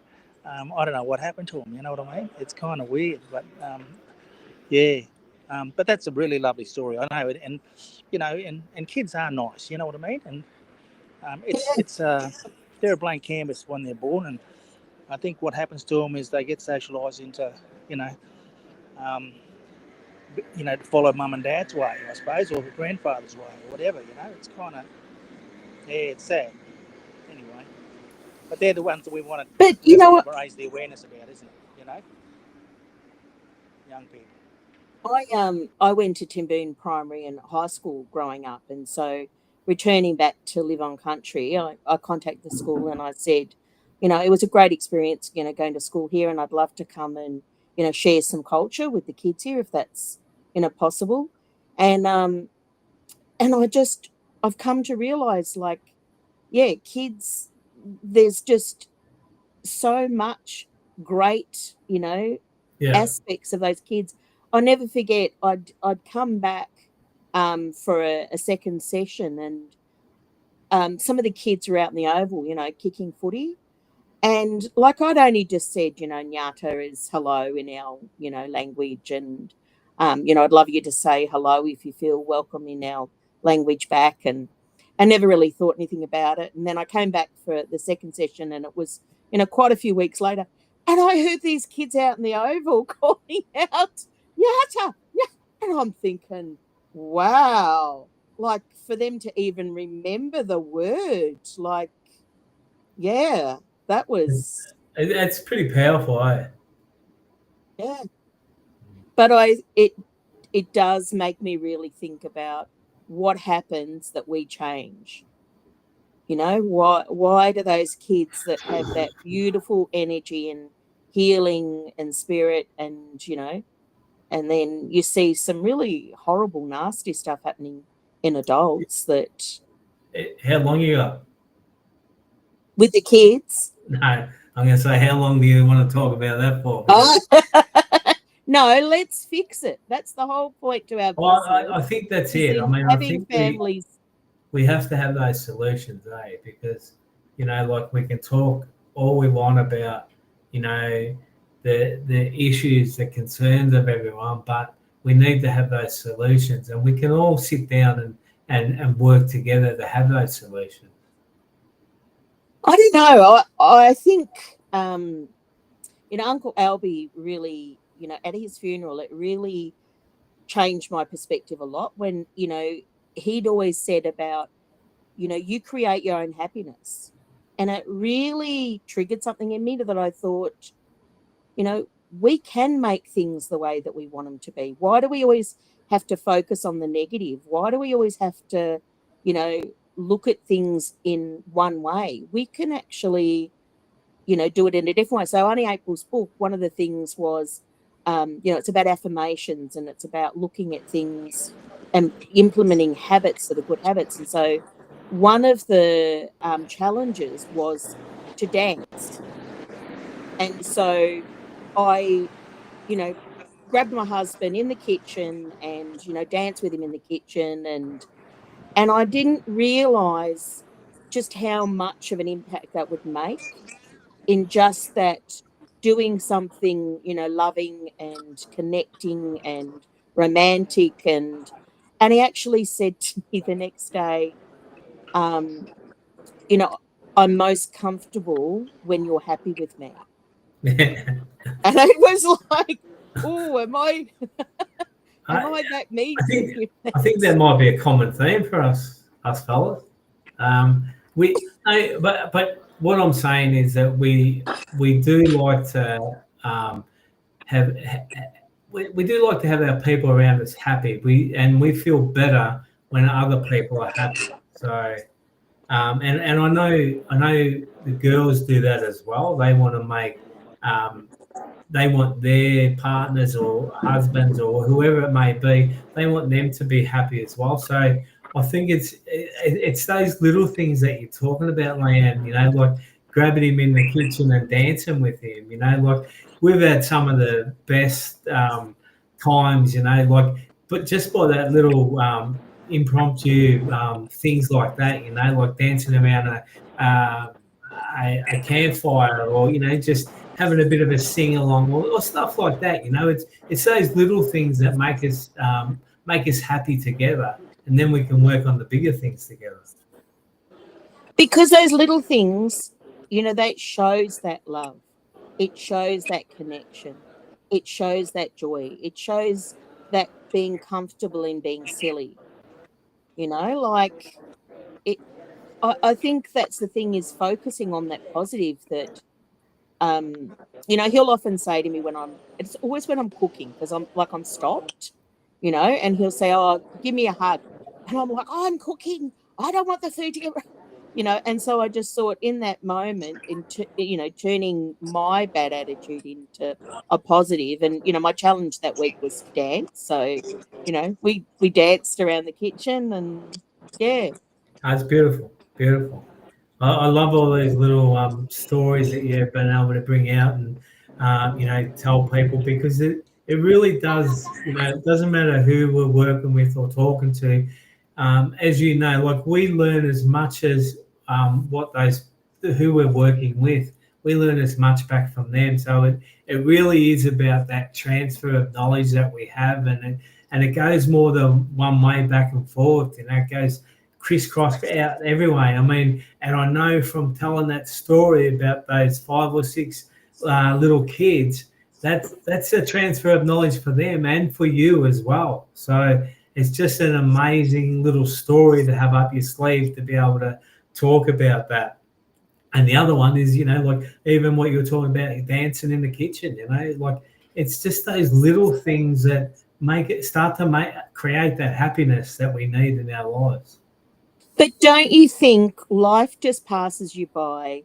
I don't know what happened to them. You know what I mean? It's kind of weird, but yeah. But that's a really lovely story. I know, and you know, and kids are nice. You know what I mean? And it's they're a blank canvas when they're born, and I think what happens to them is they get socialised into, you know, um, to follow mum and dad's way, I suppose, or the grandfather's way, or whatever. You know, it's kind of it's sad. Anyway, but they're the ones that we want But to you know what? raise the awareness about, isn't it? You know, young people. I went to Timboon Primary and high school growing up, and so returning back to live on country, I contacted the school and I said, you know, it was a great experience, you know, going to school here, and I'd love to come and, you know, share some culture with the kids here if that's, you know, possible. And I've come to realize, like, yeah, kids, there's just so much great, you know, Yeah. aspects of those kids. I'll never forget, I'd come back for a second session, and some of the kids were out in the oval, you know, kicking footy. And like I'd only just said, you know, Nyata is hello in our, you know, language. And, you know, I'd love you to say hello if you feel welcome in our language back. And I never really thought anything about it. And then I came back for the second session, and it was, you know, quite a few weeks later. And I heard these kids out in the oval calling out, Nyata, yeah. And I'm thinking, wow, like for them to even remember the word, like, yeah, that was, It's pretty powerful, eh? yeah. But it does make me really think about what happens that we change. You know, why do those kids that have that beautiful energy and healing and spirit, and you know, and then you see some really horrible, nasty stuff happening in adults that How long you got? with the kids. No, I'm going to say, how long do you want to talk about that for? Oh. No, let's fix it. That's the whole point to our Well, business. I think that's Is it. I in mean, I having think families. we have to have those solutions, eh? Because, you know, like we can talk all we want about, you know, the issues, the concerns of everyone, but we need to have those solutions, and we can all sit down and work together to have those solutions. I don't know. I think you know, Uncle Albie really, you know, at his funeral, it really changed my perspective a lot when, you know, he'd always said about, you know, you create your own happiness. And it really triggered something in me that I thought, you know, we can make things the way that we want them to be. Why do we always have to focus on the negative? Why do we always have to, you know, look at things in one way? We can actually, you know, do it in a different way. So Annie April's book, one of the things was, you know, it's about affirmations, and it's about looking at things and implementing habits that are good habits. And so one of the challenges was to dance. And so I, you know, grabbed my husband in the kitchen and, you know, danced with him in the kitchen. And I didn't realize just how much of an impact that would make in just that doing something, you know, loving and connecting and romantic. And he actually said to me the next day, you know, I'm most comfortable when you're happy with me. And it was like, oh, am I that mean to him? I think that might be a common theme for us fellas. But what I'm saying is that we do like to have we do like to have our people around us happy. We feel better when other people are happy. So and I know the girls do that as well. They want to make they want their partners or husbands or whoever it may be, they want them to be happy as well. So I think it's those little things that you're talking about, Leanne, you know, like grabbing him in the kitchen and dancing with him, you know, like we've had some of the best times, you know, like, but just by that little impromptu things like that, you know, like dancing around a campfire, or, you know, just having a bit of a sing along or stuff like that. You know, it's those little things that make us happy together, and then we can work on the bigger things together. Because those little things, you know, that shows that love. It shows that connection. It shows that joy. It shows that being comfortable in being silly. You know, like it. I think that's the thing, is focusing on that positive. That you know, he'll often say to me it's always when I'm cooking, because I'm stopped, you know, and he'll say, "Oh, give me a hug," and I'm like, "Oh, I'm cooking. I don't want the food to get," you know. And so I just thought, in that moment, you know, turning my bad attitude into a positive. And you know, my challenge that week was dance. So, you know, we danced around the kitchen, and yeah. That's beautiful, beautiful. I love all these little stories that you've been able to bring out and you know, tell people, because it really does. You know, it doesn't matter who we're working with or talking to. As you know, like, we learn as much as what those who we're working with. We learn as much back from them. So it really is about that transfer of knowledge that we have, and it goes more than one way, back and forth. You know, it goes crisscross out every way. I mean, and I know from telling that story about those 5 or 6 little kids, that's a transfer of knowledge for them and for you as well. So it's just an amazing little story to have up your sleeve, to be able to talk about that. And the other one is, you know, like, even what you were talking about, dancing in the kitchen, you know, like, it's just those little things that create that happiness that we need in our lives. But don't you think life just passes you by,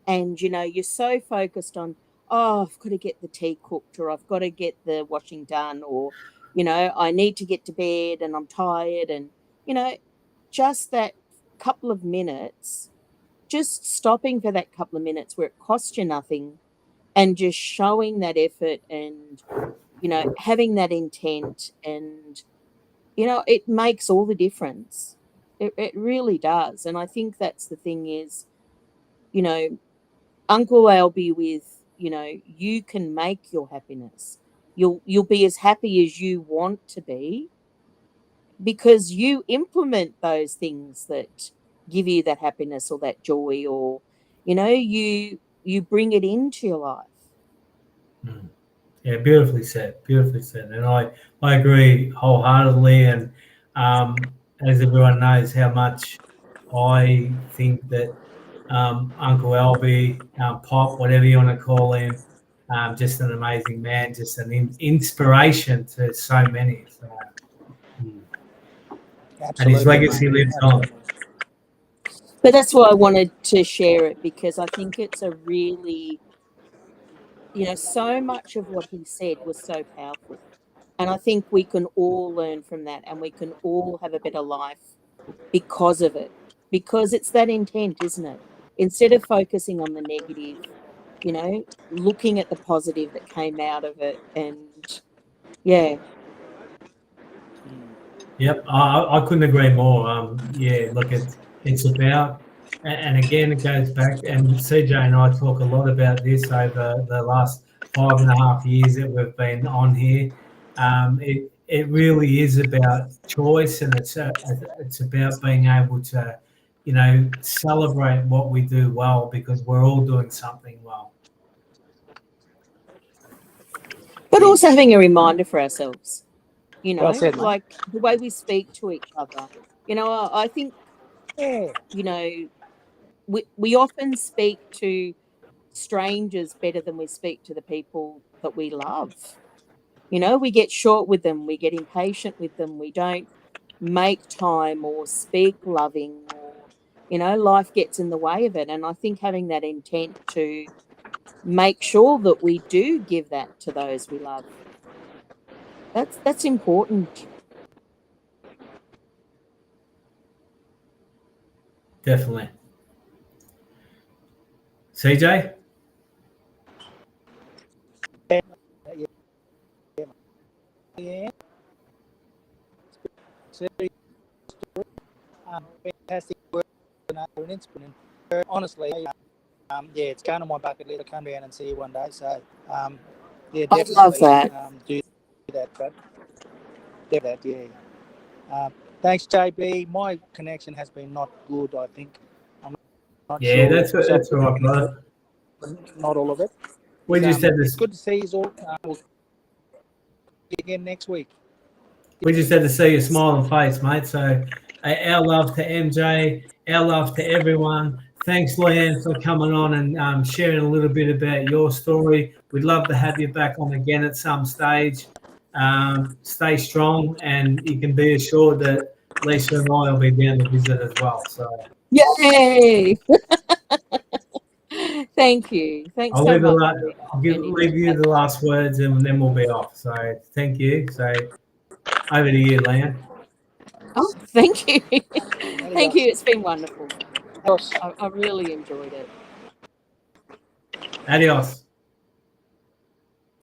and you know, you're so focused on, oh, I've got to get the tea cooked, or I've got to get the washing done, or you know, I need to get to bed and I'm tired, and you know, just that couple of minutes, just stopping for that couple of minutes where it costs you nothing, and just showing that effort, and you know, having that intent, and you know, it makes all the difference. It really does. And I think that's the thing, is, you know, Uncle Albie, with, you know, you can make your happiness. You'll be as happy as you want to be, because you implement those things that give you that happiness or that joy, or you know, you bring it into your life. Mm. Yeah, beautifully said, beautifully said. And I agree wholeheartedly. And as everyone knows, how much I think that Uncle Albie, Pop, whatever you want to call him, just an amazing man, just an inspiration to so many. So, and his Absolutely, legacy mate. lives on. Absolutely. But that's why I wanted to share it, because I think it's a really, you know, so much of what he said was so powerful. And I think we can all learn from that, and we can all have a better life because of it. Because it's that intent, isn't it? Instead of focusing on the negative, you know, looking at the positive that came out of it. And yeah. Mm. Yep, I couldn't agree more. Yeah, look, it's about, and again, it goes back, and CJ and I talk a lot about this over the last 5.5 years that we've been on here. It really is about choice, and it's about being able to, you know, celebrate what we do well, because we're all doing something well. But also having a reminder for ourselves, you Well know, said, mate. like the way we speak to each other. You know, I think, Yeah. you know, we often speak to strangers better than we speak to the people that we love. You know, we get short with them, we get impatient with them, we don't make time or speak loving, or, you know, life gets in the way of it. And I think having that intent to make sure that we do give that to those we love, that's important. Definitely. CJ? Yeah. Yeah. Serious, fantastic work, and an inspiration. Honestly, yeah, it's going on my bucket list to come down and see you one day. So, yeah, I definitely love that. Do that. But yeah. Thanks, JB. My connection has been not good. I think I'm not Yeah, sure. that's all right, brother. Not all of it. We just had It's this. good to see you all. We'll see you again next week. We just had to see your smiling face, mate. So, our love to MJ, our love to everyone. Thanks, Leanne, for coming on and sharing a little bit about your story. We'd love to have you back on again at some stage. Stay strong, and you can be assured that Lisa and I will be down to visit as well. So, Yay! Thank you. Thanks I'll so leave, much. leave you the last words, and then we'll be off. So, thank you. So, over to you, Leanne. Oh, thank you. Thank you. It's been wonderful. I really enjoyed it. Adios.